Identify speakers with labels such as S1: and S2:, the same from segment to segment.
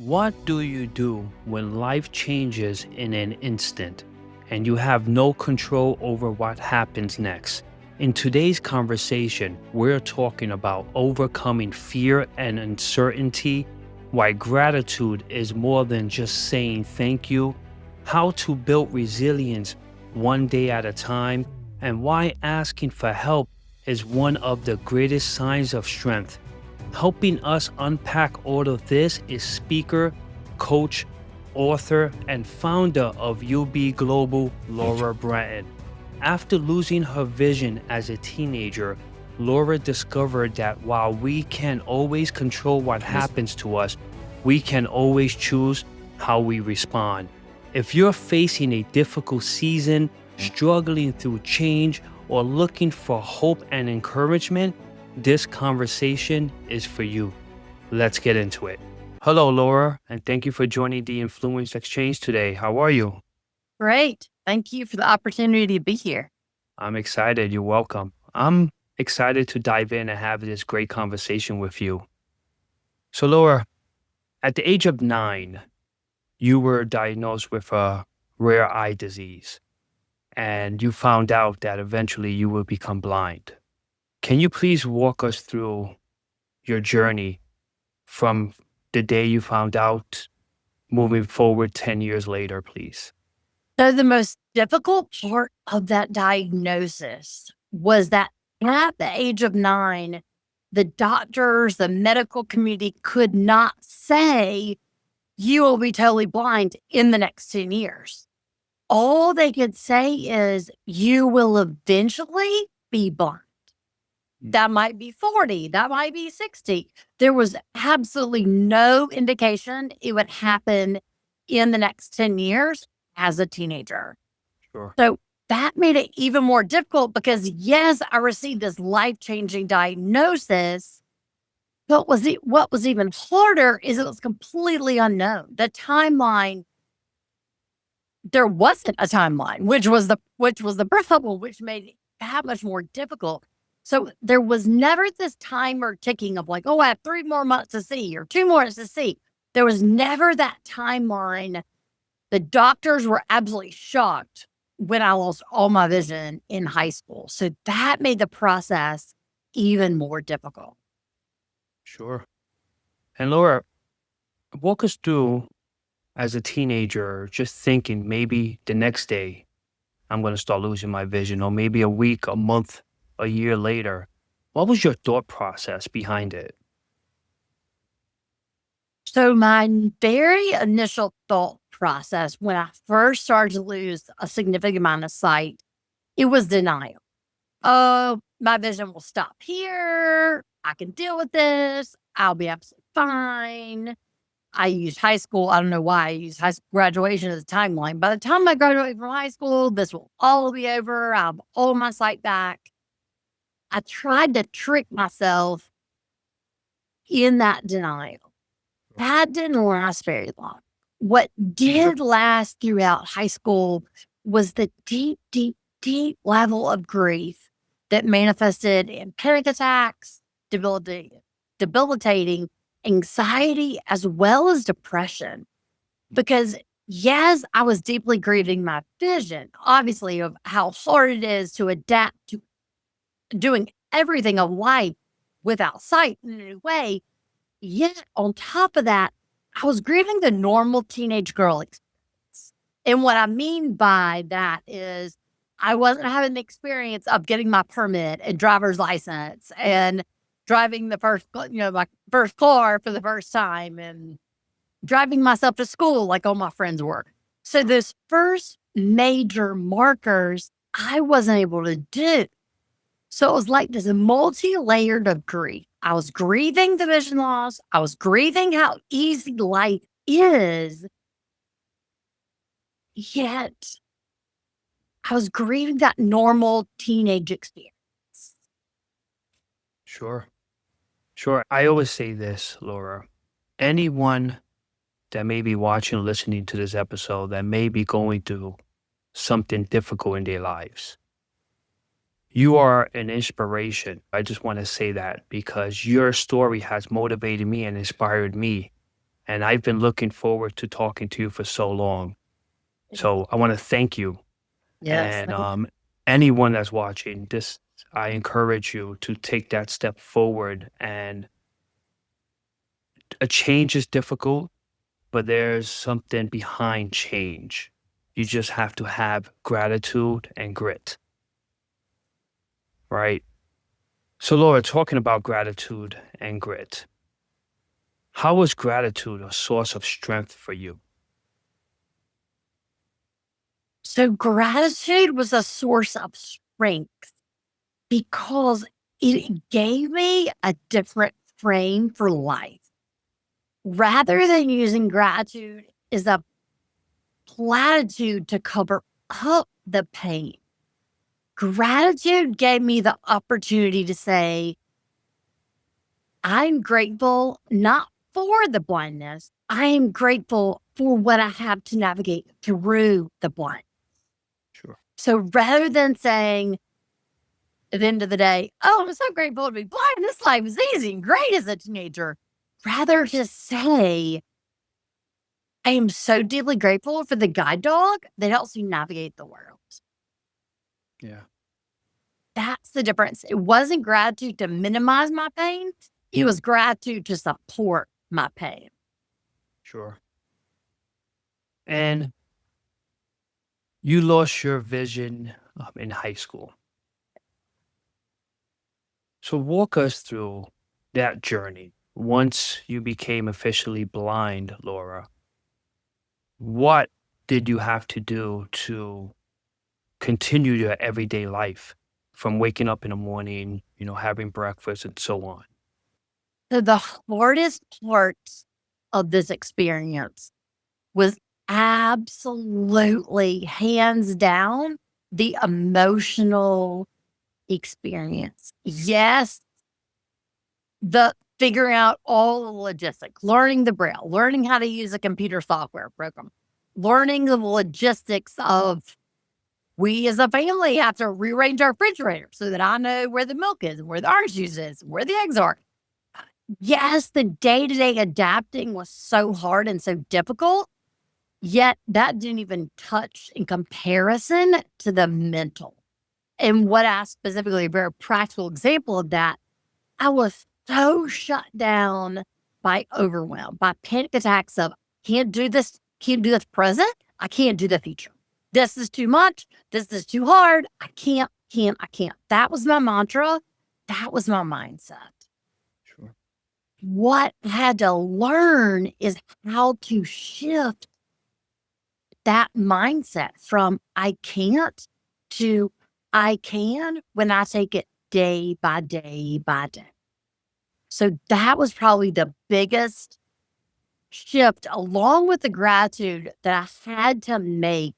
S1: What do you do when life changes in an instant and you have no control over what happens next? In today's conversation, we're talking about overcoming fear and uncertainty, why gratitude is more than just saying thank you, how to build resilience one day at a time, and why asking for help is one of the greatest signs of strength. Helping us unpack all of this is speaker, coach, author, and founder of UBI Global, Laura Bratton. After losing her vision as a teenager, Laura discovered that while we can't always control what happens to us, we can always choose how we respond. If you're facing a difficult season, struggling through change, or looking for hope and encouragement, this conversation is for you. Let's get into it. Hello, Laura, and thank you for joining the Influence Exchange today. How are you?
S2: Great. Thank you for the opportunity to be here.
S1: I'm excited. You're welcome. I'm excited to dive in and have this great conversation with you. So, Laura, at the age of 9, you were diagnosed with a rare eye disease, and you found out that eventually you would become blind. Can you please walk us through your journey from the day you found out moving forward 10 years later, please?
S2: So, the most difficult part of that diagnosis was that at the age of 9, the doctors, the medical community could not say, you will be totally blind in the next 10 years. All they could say is, you will eventually be blind. That might be 40, that might be 60. There was absolutely no indication it would happen in the next 10 years as a teenager.
S1: Sure.
S2: So that made it even more difficult because, yes, I received this life-changing diagnosis, but what was even harder is it was completely unknown. The timeline, there wasn't a timeline, which was the problem, which made it that much more difficult. So there was never this timer ticking of like, oh, I have 3 more months to see or 2 more months to see. There was never that timeline. The doctors were absolutely shocked when I lost all my vision in high school. So that made the process even more difficult.
S1: Sure. And Laura, walk us through as a teenager, just thinking maybe the next day I'm going to start losing my vision, or maybe a week, a month, a year later. What was your thought process behind it?
S2: So my very initial thought process when I first started to lose a significant amount of sight, it was denial. Oh, my vision will stop here. I can deal with this. I'll be absolutely fine. I used high school. I don't know why I used high school graduation as a timeline. By the time I graduate from high school, this will all be over. I'll have all my sight back. I tried to trick myself in that denial. That didn't last very long. What did last throughout high school was the deep, deep, deep level of grief that manifested in panic attacks, debilitating anxiety, as well as depression. Because, yes, I was deeply grieving my vision, obviously, of how hard it is to adapt to doing everything of life without sight in a new way. Yet, on top of that, I was grieving the normal teenage girl experience. And what I mean by that is I wasn't having the experience of getting my permit and driver's license and driving my first car for the first time and driving myself to school like all my friends were. So those first major markers I wasn't able to do. So it was like this multi-layered of grief. I was grieving the vision loss. I was grieving how easy life is. Yet I was grieving that normal teenage experience.
S1: Sure. Sure. I always say this, Laura. Anyone that may be watching or listening to this episode that may be going through something difficult in their lives, you are an inspiration. I just want to say that because your story has motivated me and inspired me. And I've been looking forward to talking to you for so long. So I want to thank you.
S2: Yes.
S1: And anyone that's watching this, I encourage you to take that step forward. And a change is difficult, but there's something behind change. You just have to have gratitude and grit, right? So, Laura, talking about gratitude and grit, how is gratitude a source of strength for you?
S2: So gratitude was a source of strength because it gave me a different frame for life. Rather than using gratitude as a platitude to cover up the pain, gratitude gave me the opportunity to say, I'm grateful not for the blindness. I am grateful for what I have to navigate through the blind.
S1: Sure.
S2: So rather than saying at the end of the day, oh, I'm so grateful to be blind. This life is easy and great as a teenager. Rather just say, I am so deeply grateful for the guide dog that helps me navigate the world.
S1: Yeah.
S2: That's the difference. It wasn't gratitude to minimize my pain. It was gratitude to support my pain.
S1: Sure. And you lost your vision in high school. So walk us through that journey. Once you became officially blind, Laura, what did you have to do to continue your everyday life from waking up in the morning, having breakfast and so on?
S2: So the hardest part of this experience was absolutely hands down the emotional experience. Yes, the figuring out all the logistics, learning the braille, learning how to use a computer software program, learning the logistics of we as a family have to rearrange our refrigerator so that I know where the milk is and where the orange juice is, where the eggs are. Yes, the day-to-day adapting was so hard and so difficult, yet that didn't even touch in comparison to the mental. And what I specifically, a very practical example of that, I was so shut down by overwhelm, by panic attacks of can't do this present, I can't do the future. This is too much, this is too hard, I can't. That was my mantra. That was my mindset.
S1: Sure.
S2: What I had to learn is how to shift that mindset from I can't to I can when I take it day by day by day. So that was probably the biggest shift along with the gratitude that I had to make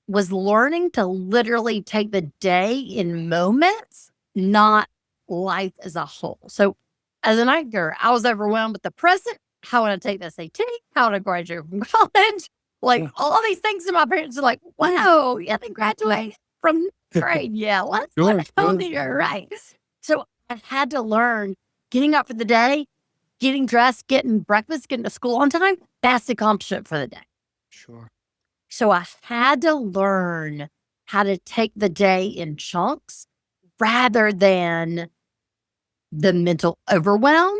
S2: was learning to literally take the day in moments, not life as a whole. So as an actor, I was overwhelmed with the present. How would I take the SAT? How would I graduate from college? Like
S1: Yeah.
S2: all these things and my parents are like, wow, yeah, they graduated from grade. Yeah,
S1: Sure,
S2: let's help
S1: sure.
S2: you, right? So I had to learn getting up for the day, getting dressed, getting breakfast, getting to school on time. That's the accomplishment for the day.
S1: Sure.
S2: So I had to learn how to take the day in chunks rather than the mental overwhelm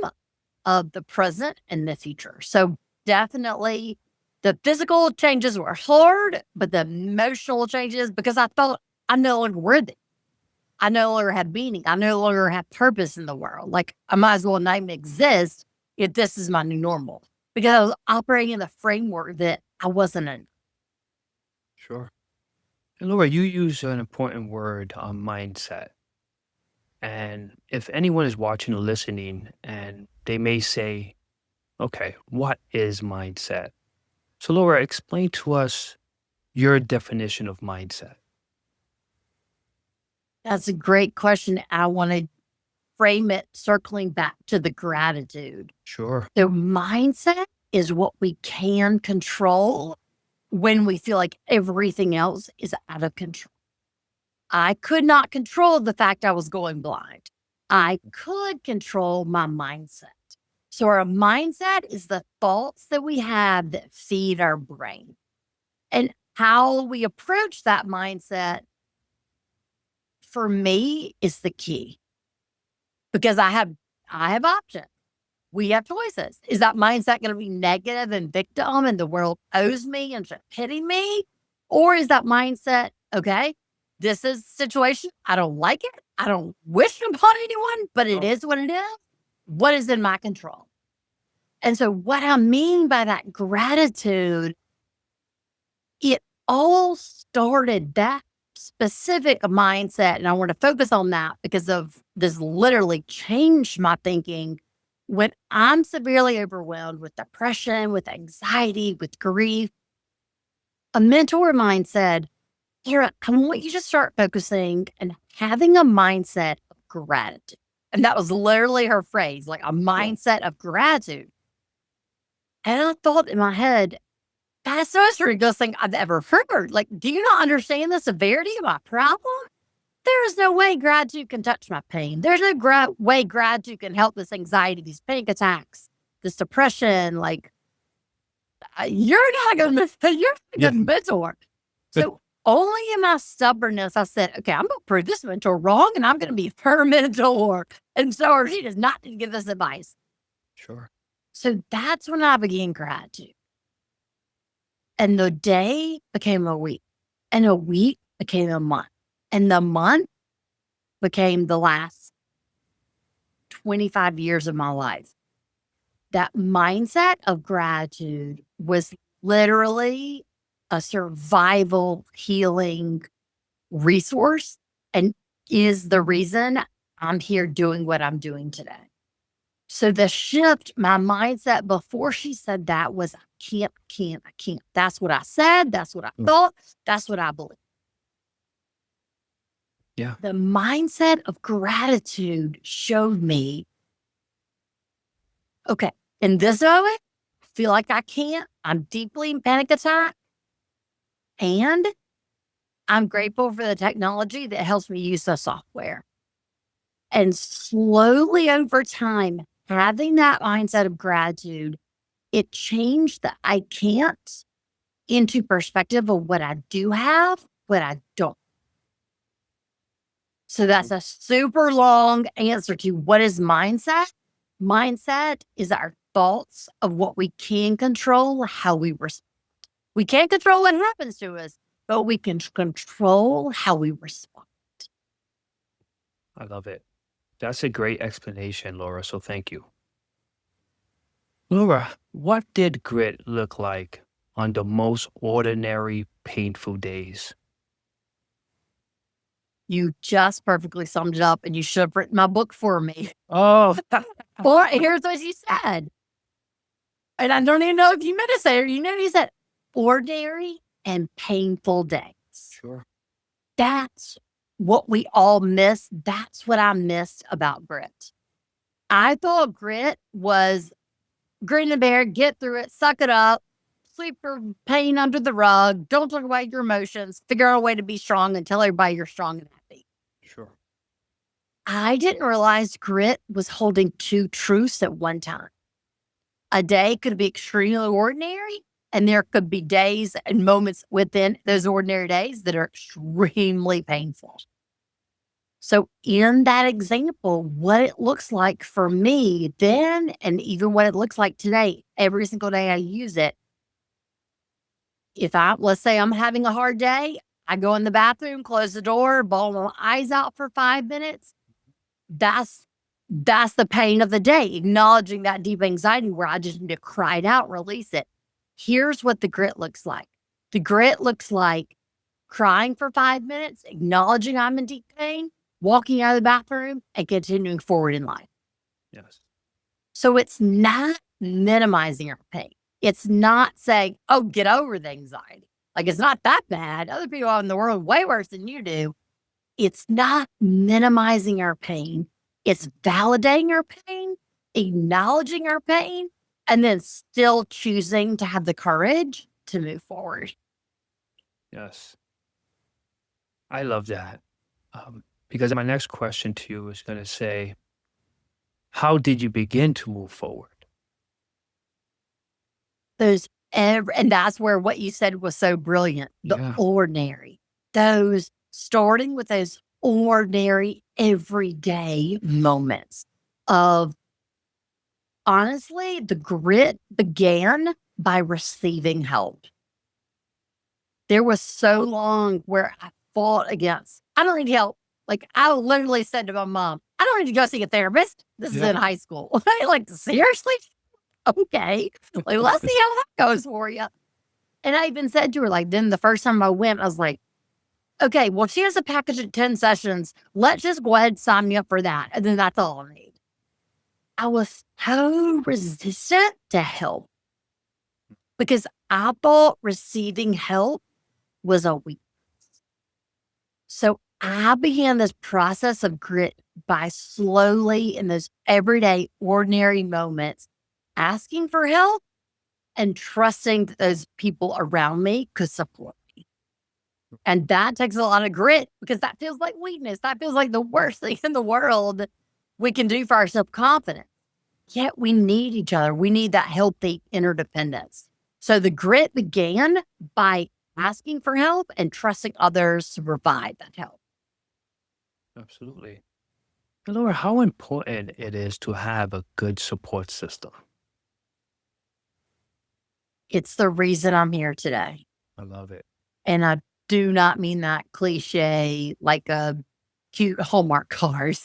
S2: of the present and the future. So definitely the physical changes were hard, but the emotional changes, because I thought I no longer worthy. I no longer had meaning. I no longer have purpose in the world. Like I might as well not even exist if this is my new normal, because I was operating in the framework that I wasn't in.
S1: Sure. And Laura, you use an important word, mindset. And if anyone is watching or listening and they may say, okay, what is mindset? So, Laura, explain to us your definition of mindset.
S2: That's a great question. I want to frame it circling back to the gratitude.
S1: Sure.
S2: So, mindset is what we can control when we feel like everything else is out of control. I could not control the fact I was going blind. I could control my mindset. So our mindset is the thoughts that we have that feed our brain. And how we approach that mindset, for me, is the key. Because I have options. We have choices. Is that mindset going to be negative and victim and the world owes me and should pity me? Or is that mindset, okay, this is a situation. I don't like it. I don't wish it upon anyone, but it is what it is. What is in my control? And so what I mean by that gratitude, it all started that specific mindset. And I want to focus on that because of this literally changed my thinking. When I'm severely overwhelmed with depression, with anxiety, with grief, a mentor of mine said, Kara, I want you to start focusing and having a mindset of gratitude. And that was literally her phrase, like a mindset of gratitude. And I thought in my head, that's the most ridiculous thing I've ever heard. Like, do you not understand the severity of my problem? There is no way gratitude can touch my pain. There's no way gratitude can help this anxiety, these panic attacks, this depression. Like, you're not going to, you're not going to mentor. So only in my stubbornness, I said, okay, I'm going to prove this mentor wrong and I'm going to be her mentor. And so she does not need to give this advice.
S1: Sure.
S2: So that's when I began gratitude. And the day became a week, and a week became a month, and the month became the last 25 years of my life. That mindset of gratitude was literally a survival healing resource and is the reason I'm here doing what I'm doing today. So the shift, my mindset before she said that was, I can't. That's what I said. That's what I thought. That's what I believe.
S1: Yeah.
S2: The mindset of gratitude showed me, okay, in this moment, I feel like I can't. I'm deeply in panic attack. And I'm grateful for the technology that helps me use the software. And slowly over time, having that mindset of gratitude, it changed the I can't into perspective of what I do have, what I don't. So that's a super long answer to what is mindset. Mindset is our thoughts of what we can control, how we respond. We can't control what happens to us, but we can control how we respond.
S1: I love it. That's a great explanation, Laura. So thank you. Laura, what did grit look like on the most ordinary, painful days?
S2: You just perfectly summed it up, and you should have written my book for me.
S1: Oh,
S2: Or here's what she said. And I don't even know if you meant to say it, or you said ordinary and painful days.
S1: sure.
S2: That's what we all miss. That's what I missed about grit. I thought grit was grin and bear, get through it, suck it up, sweep your pain under the rug, don't talk about your emotions, figure out a way to be strong and tell everybody you're strong and happy.
S1: Sure.
S2: I didn't realize grit was holding two truths at one time. A day could be extremely ordinary, and there could be days and moments within those ordinary days that are extremely painful. So, in that example, what it looks like for me then, and even what it looks like today, every single day I use it. If let's say I'm having a hard day, I go in the bathroom, close the door, bawl my eyes out for 5 minutes. That's the pain of the day, acknowledging that deep anxiety where I just need to cry it out, release it. Here's what the grit looks like. The grit looks like crying for 5 minutes, acknowledging I'm in deep pain, walking out of the bathroom, and continuing forward in life.
S1: Yes.
S2: So it's not minimizing our pain. It's not saying, oh, get over the anxiety. Like, it's not that bad. Other people out in the world way worse than you do. It's not minimizing our pain. It's validating our pain, acknowledging our pain, and then still choosing to have the courage to move forward.
S1: Yes. I love that. Because my next question to you is going to say, how did you begin to move forward?
S2: And that's where what you said was so brilliant. The
S1: Yeah.
S2: ordinary, starting with those ordinary everyday moments of honestly, the grit began by receiving help. There was so long where I fought against, I don't need help. Like I literally said to my mom, I don't need to go see a therapist. This is
S1: Yeah.
S2: in high school. Like, seriously? Okay. Like, let's see how that goes for you. And I even said to her, like, then the first time I went, I was like, okay, well, she has a package of 10 sessions. Let's just go ahead and sign me up for that. And then that's all I need. I was so resistant to help because I thought receiving help was a weakness. So I began this process of grit by slowly, in those everyday, ordinary moments, asking for help and trusting that those people around me could support me. And that takes a lot of grit because that feels like weakness. That feels like the worst thing in the world we can do for our self confidence. Yet we need each other. We need that healthy interdependence. So the grit began by asking for help and trusting others to provide that help.
S1: Absolutely. Laura, how important it is to have a good support system.
S2: It's the reason I'm here today.
S1: I love it.
S2: And I do not mean that cliche like a cute Hallmark card.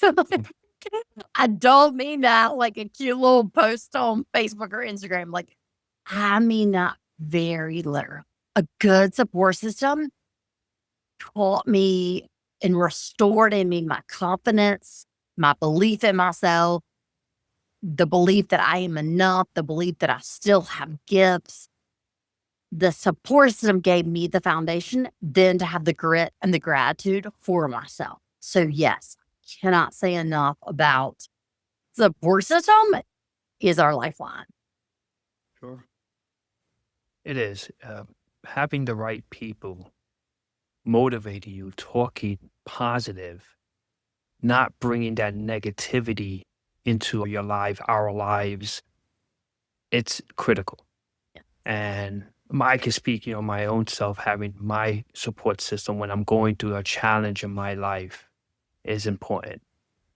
S2: I don't mean that like a cute little post on Facebook or Instagram. Like, I mean that very literal. A good support system taught me and restored in me my confidence, my belief in myself, the belief that I am enough, the belief that I still have gifts. The support system gave me the foundation then to have the grit and the gratitude for myself. So yes, cannot say enough about support system is our lifeline.
S1: Sure. It is. Having the right people motivating you, talking positive, not bringing that negativity into your life, our lives, it's critical.
S2: Yeah.
S1: And I can speak, my own self, having my support system when I'm going through a challenge in my life is important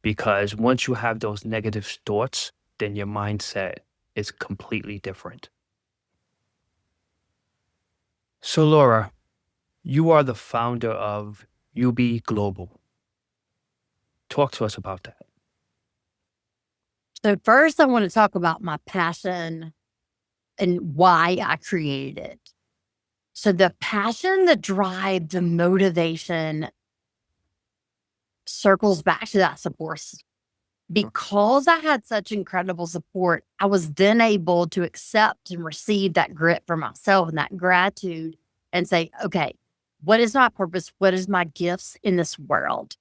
S1: because once you have those negative thoughts, then your mindset is completely different. So, Laura, you are the founder of UB Global. Talk to us about that.
S2: So first I want to talk about my passion and why I created it. So the passion, the drive, the motivation circles back to that support. Because I had such incredible support, I was then able to accept and receive that grit for myself and that gratitude and say, okay, what is my purpose? What is my gifts in this world?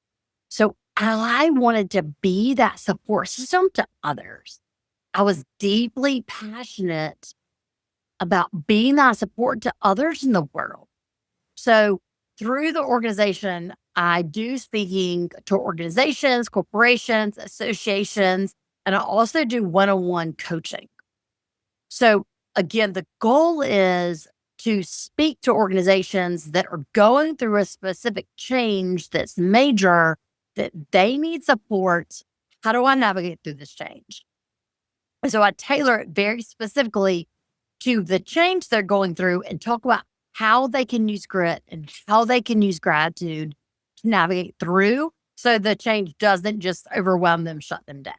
S2: So I wanted to be that support system to others. I was deeply passionate about being that support to others in the world. So through the organization, I do speaking to organizations, corporations, associations, and I also do one-on-one coaching. So again, the goal is to speak to organizations that are going through a specific change that's major, that they need support. How do I navigate through this change? And so I tailor it very specifically to the change they're going through and talk about how they can use grit and how they can use gratitude to navigate through so the change doesn't just overwhelm them, shut them down.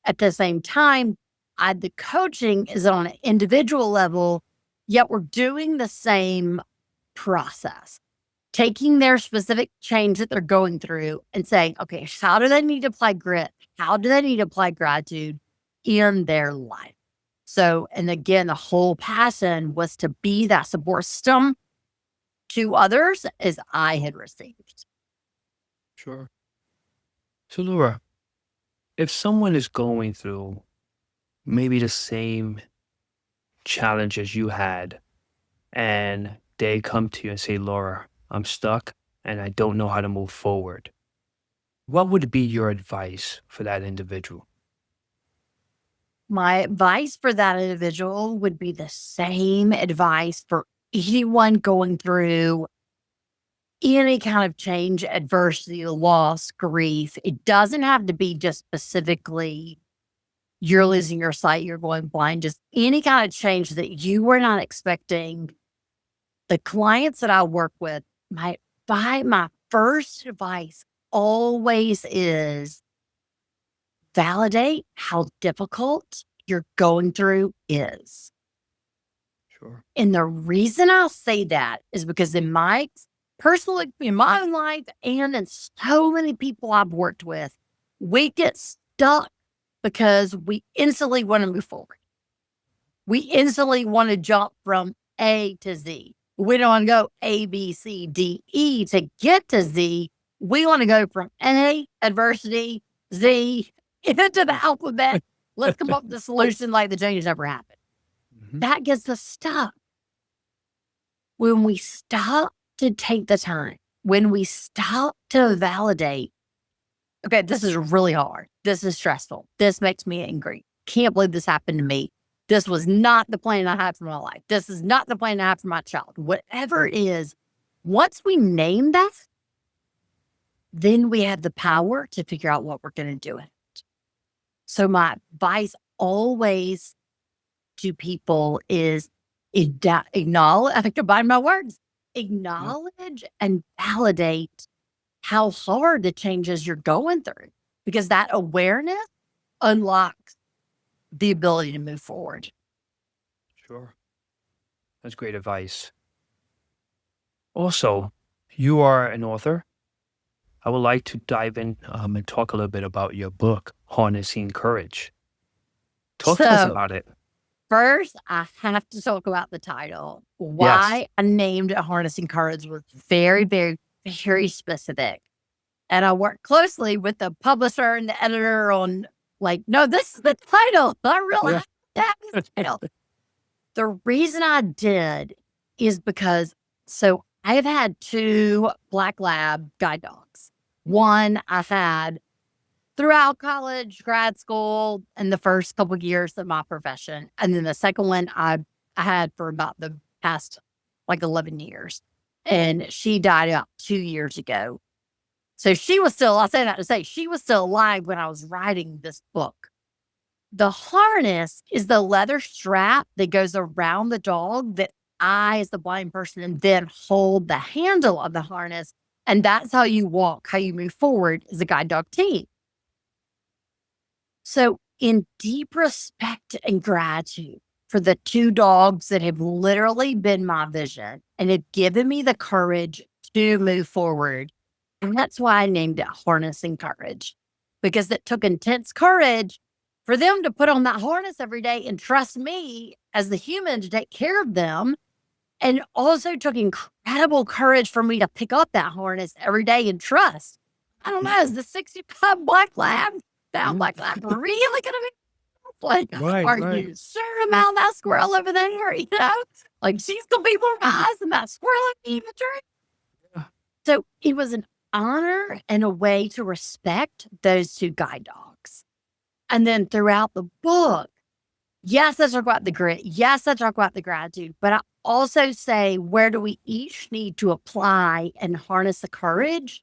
S2: At the same time, the coaching is on an individual level, yet we're doing the same process, taking their specific change that they're going through and saying, okay, how do they need to apply grit? How do they need to apply gratitude in their life? So, and again, the whole passion was to be that support system to others as I had received.
S1: Sure. So, Laura, if someone is going through maybe the same challenges you had, and they come to you and say, Laura, I'm stuck and I don't know how to move forward, what would be your advice for that individual?
S2: my advice for that individual would be the same advice for anyone going through any kind of change, adversity, loss, grief. It doesn't have to be just specifically you're losing your sight, you're going blind, just any kind of change that you were not expecting. The clients that I work with, my first advice always is validate how difficult you're going through is.
S1: Sure.
S2: And the reason I'll say that is because in my own life and in so many people I've worked with, we get stuck because we instantly want to move forward. We instantly want to jump from A to Z. We don't want to go A, B, C, D, E to get to Z. We want to go from A, adversity, Z, into the alphabet. Let's come up with a solution like the change never happened.
S1: Mhm.
S2: That gets us stuck. When we stop to take the time, when we stop to validate, okay, this is really hard. This is stressful. This makes me angry. Can't believe this happened to me. This was not the plan I had for my life. This is not the plan I had for my child. Whatever it is, once we name that, then we have the power to figure out what we're going to do with it. So my advice always to people is acknowledge, I combine my words, acknowledge and validate how hard the changes you're going through, because that awareness unlocks the ability to move forward.
S1: Sure. That's great advice. Also, you are an author. I would like to dive in and talk a little bit about your book, Harnessing Courage. Talk to us
S2: So
S1: about it.
S2: first, I have to talk about the title.
S1: Yes.
S2: Why I named it Harnessing Courage was very, very, very specific. And I worked closely with the publisher and the editor on no, this is the title. I realized that is the title. The reason I did is because, so I've had 2 Black Lab guide dogs. One I've had throughout college, grad school, and the first couple of years of my profession. And then the second one I had for about the past 11 years. And she died about 2 years ago. So she was still, I say that to say, she was still alive when I was writing this book. The harness is the leather strap that goes around the dog that I, as the blind person, then hold the handle of the harness. And that's how you walk, how you move forward as a guide dog team. So, in deep respect and gratitude for the 2 dogs that have literally been my vision and have given me the courage to move forward, and that's why I named it Harnessing Courage, because it took intense courage for them to put on that harness every day and trust me as the human to take care of them. And also took incredible courage for me to pick up that harness every day and trust. I don't know, is the 65 Black Lab, that Black Lab really going to be are you sure about that squirrel over there? You know, she's going to be more wise than that squirrel in the tree.
S1: Yeah.
S2: So it was an honor and a way to respect those 2 guide dogs. And then throughout the book, yes, I talk about the grit. Yes, I talk about the gratitude, but I also say, where do we each need to apply and harness the courage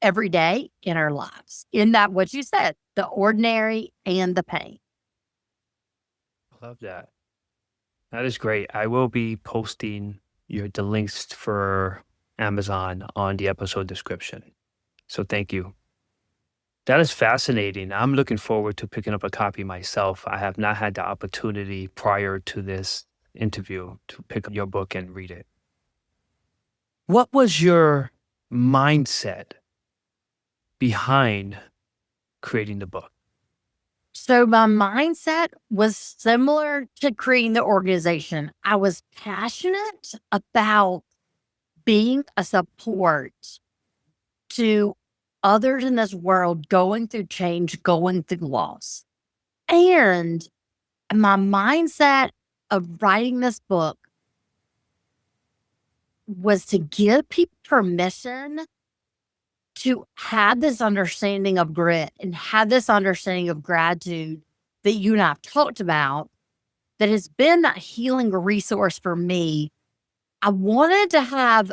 S2: every day in our lives? In that, what you said, the ordinary and the pain.
S1: I love that. That is great. I will be posting the links for Amazon on the episode description. So thank you. That is fascinating. I'm looking forward to picking up a copy myself. I have not had the opportunity prior to this interview to pick up your book and read it. What was your mindset behind creating the book?
S2: So my mindset was similar to creating the organization. I was passionate about being a support to others in this world going through change, going through loss. And my mindset of writing this book was to give people permission to have this understanding of grit and have this understanding of gratitude that you and I have talked about that has been that healing resource for me. I wanted to have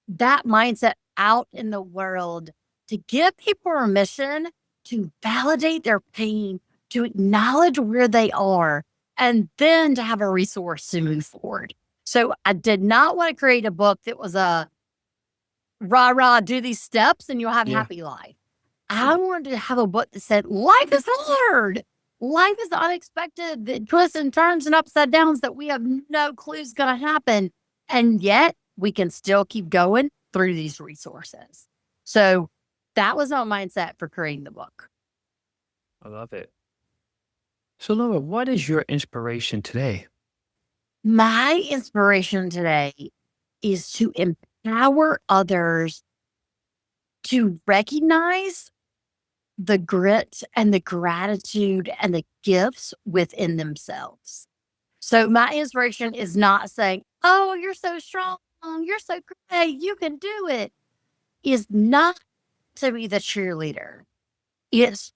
S2: that mindset out in the world to give people permission to validate their pain, to acknowledge where they are, and then to have a resource to move forward. So I did not want to create a book that was a rah rah, do these steps and you'll have a
S1: Yeah.
S2: happy life. I wanted to have a book that said, life is hard. Life is unexpected, the twists and turns and upside downs that we have no clue is going to happen. And yet we can still keep going through these resources. So that was my mindset for creating the book.
S1: I love it. So, Laura, what is your inspiration today?
S2: My inspiration today is to empower others to recognize the grit and the gratitude and the gifts within themselves. So my inspiration is not saying, "Oh, you're so strong, you're so great, you can do it." Is not to be the cheerleader. It's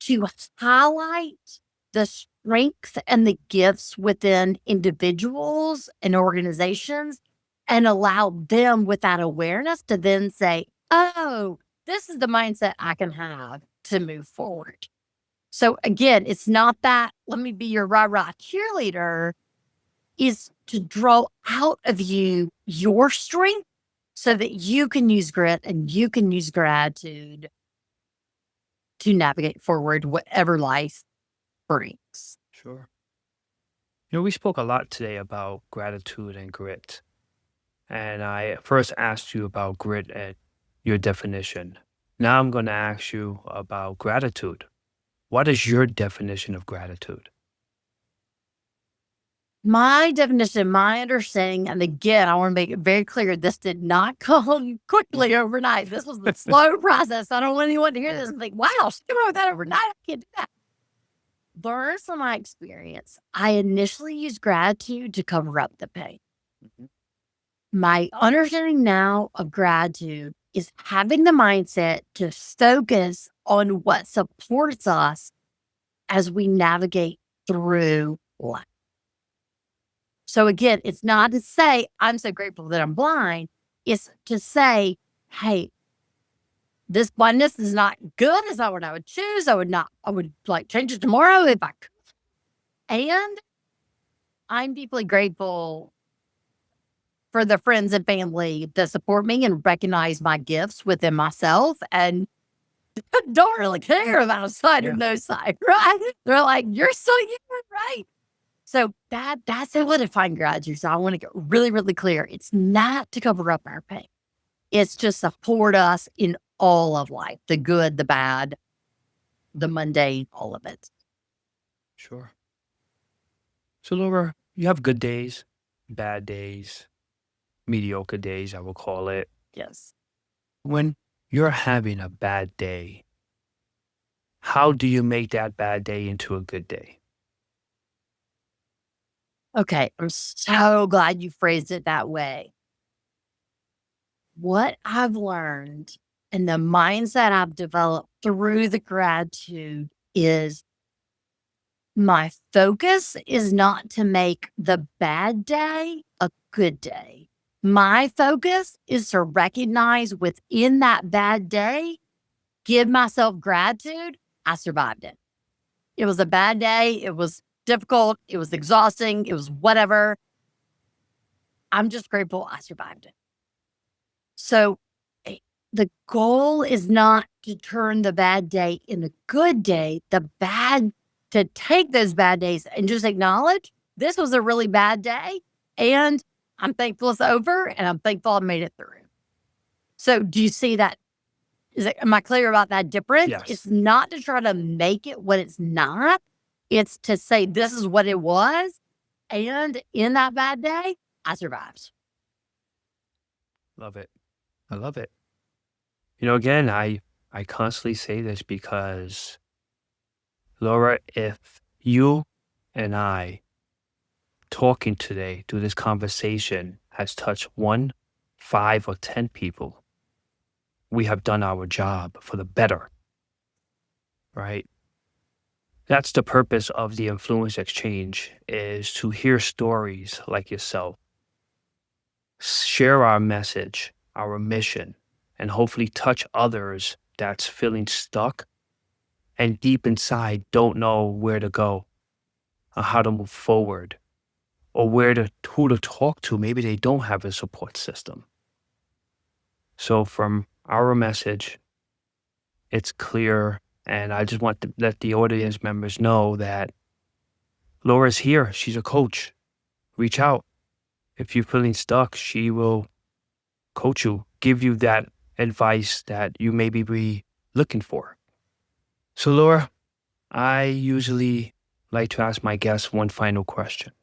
S2: to highlight the strength and the gifts within individuals and organizations and allow them with that awareness to then say, "Oh, this is the mindset I can have to move forward." So again, it's not that let me be your rah rah cheerleader, is to draw out of you your strength so that you can use grit and you can use gratitude to navigate forward whatever life brings.
S1: Sure. We spoke a lot today about gratitude and grit. And I first asked you about grit and your definition. Now I'm going to ask you about gratitude. What is your definition of gratitude?
S2: My definition, my understanding, and again, I want to make it very clear this did not come quickly overnight. This was a slow process. I don't want anyone to hear this and think, wow, she came up with that overnight. I can't do that. Learn from my experience. I initially used gratitude to cover up the pain.
S1: Mhm.
S2: My understanding now of gratitude is having the mindset to focus on what supports us as we navigate through life. So again, it's not to say, I'm so grateful that I'm blind. It's to say, hey, this blindness is not good. It's not what I would choose. I would like change it tomorrow if I could. And I'm deeply grateful for the friends and family that support me and recognize my gifts within myself and don't really care about a side or
S1: Yeah.
S2: no side, right? They're like, you're so human, right? So that's how I define gratitude. So I want to get really, really clear. It's not to cover up our pain. It's to support us in all of life, the good, the bad, the mundane, all of it.
S1: Sure. So, Laura, you have good days, bad days, mediocre days, I will call it.
S2: Yes.
S1: When you're having a bad day, how do you make that bad day into a good day?
S2: Okay. I'm so glad you phrased it that way. What I've learned and the mindset I've developed through the gratitude is my focus is not to make the bad day a good day. My focus is to recognize within that bad day, give myself gratitude. I survived it. It was a bad day. It was difficult. It was exhausting. It was whatever. I'm just grateful I survived it. So the goal is not to turn the bad day in a good day, to take those bad days and just acknowledge this was a really bad day. And I'm thankful it's over and I'm thankful I made it through. So do you see that? Am I clear about that difference?
S1: Yes.
S2: It's not to try to make it what it's not. It's to say this is what it was. And in that bad day, I survived.
S1: Love it. I love it. Again, I constantly say this because, Laura, if you and I talking today through this conversation has touched one, 5, or 10 people, we have done our job for the better, right? That's the purpose of the influence exchange, is to hear stories like yourself, share our message, our mission, and hopefully touch others that's feeling stuck and deep inside don't know where to go or how to move forward or who to talk to. Maybe they don't have a support system. So from our message, it's clear, and I just want to let the audience members know that Laura's here. She's a coach. Reach out. If you're feeling stuck, she will coach you, give you that advice that you maybe be looking for. So Laura, I usually like to ask my guests one final question.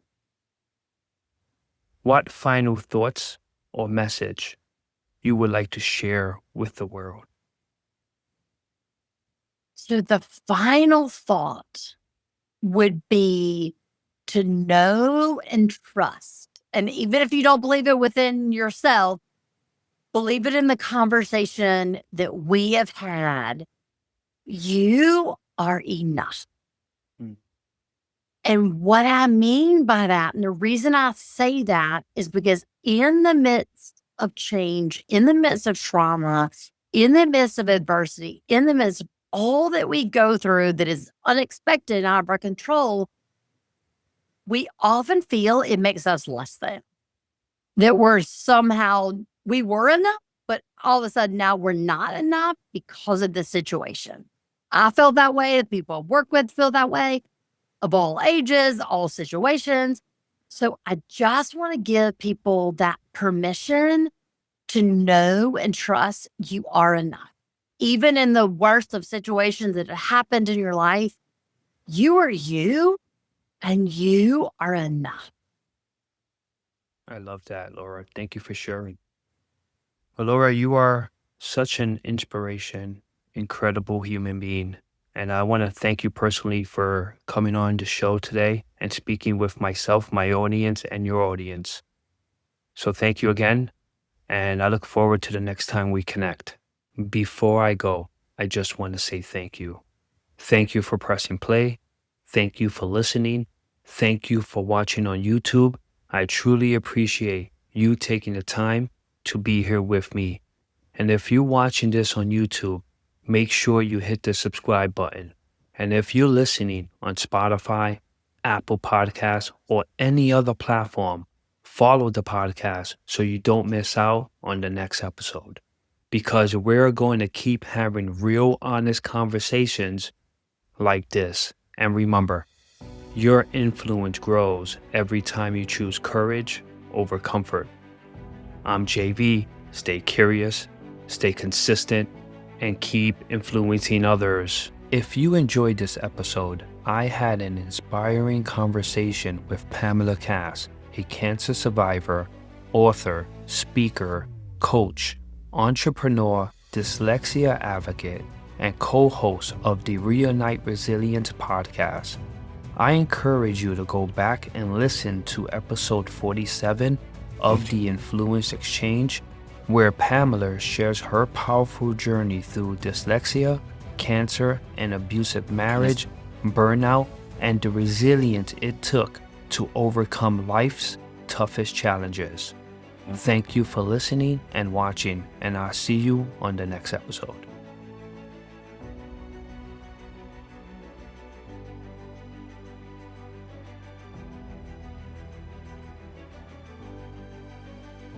S1: What final thoughts or message you would like to share with the world?
S2: So the final thought would be to know and trust. And even if you don't believe it within yourself, believe it in the conversation that we have had. You are enough.
S1: Mm.
S2: And what I mean by that, and the reason I say that is because in the midst of change, in the midst of trauma, in the midst of adversity, in the midst of all that we go through that is unexpected and out of our control, we often feel it makes us less than. That we were enough, but all of a sudden now we're not enough because of the situation. I felt that way. The people I work with feel that way, of all ages, all situations. So I just want to give people that permission to know and trust you are enough. Even in the worst of situations that have happened in your life, you are you and you are enough.
S1: I love that, Laura. Thank you for sharing. Well, Laura, you are such an inspiration, incredible human being. And I want to thank you personally for coming on the show today and speaking with myself, my audience, and your audience. So thank you again. And I look forward to the next time we connect. Before I go, I just want to say thank you. Thank you for pressing play. Thank you for listening. Thank you for watching on YouTube. I truly appreciate you taking the time to be here with me. And if you're watching this on YouTube, make sure you hit the subscribe button. And if you're listening on Spotify, Apple Podcasts, or any other platform, follow the podcast so you don't miss out on the next episode. Because we're going to keep having real, honest conversations like this. And remember, your influence grows every time you choose courage over comfort. I'm JV. Stay curious, stay consistent, and keep influencing others. If you enjoyed this episode, I had an inspiring conversation with Pamela Cass, a cancer survivor, author, speaker, coach, entrepreneur, dyslexia advocate, and co-host of the Reunite Resilience podcast. I encourage you to go back and listen to episode 47 of the Influence Exchange, where Pamela shares her powerful journey through dyslexia, cancer, and abusive marriage, burnout, and the resilience it took to overcome life's toughest challenges. Thank you for listening and watching, and I'll see you on the next episode.